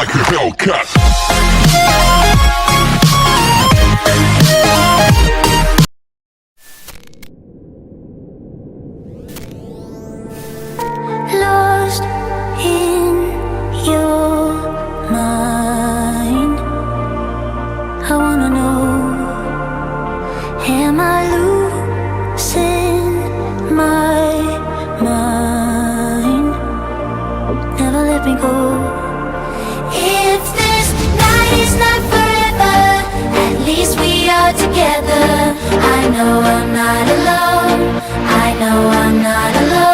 like a Hellcat. Lost in your mind, I wanna know, am I losing my mind? Never let me go. If this night is not forever, at least we are together. I know I'm not alone, I know I'm not alone.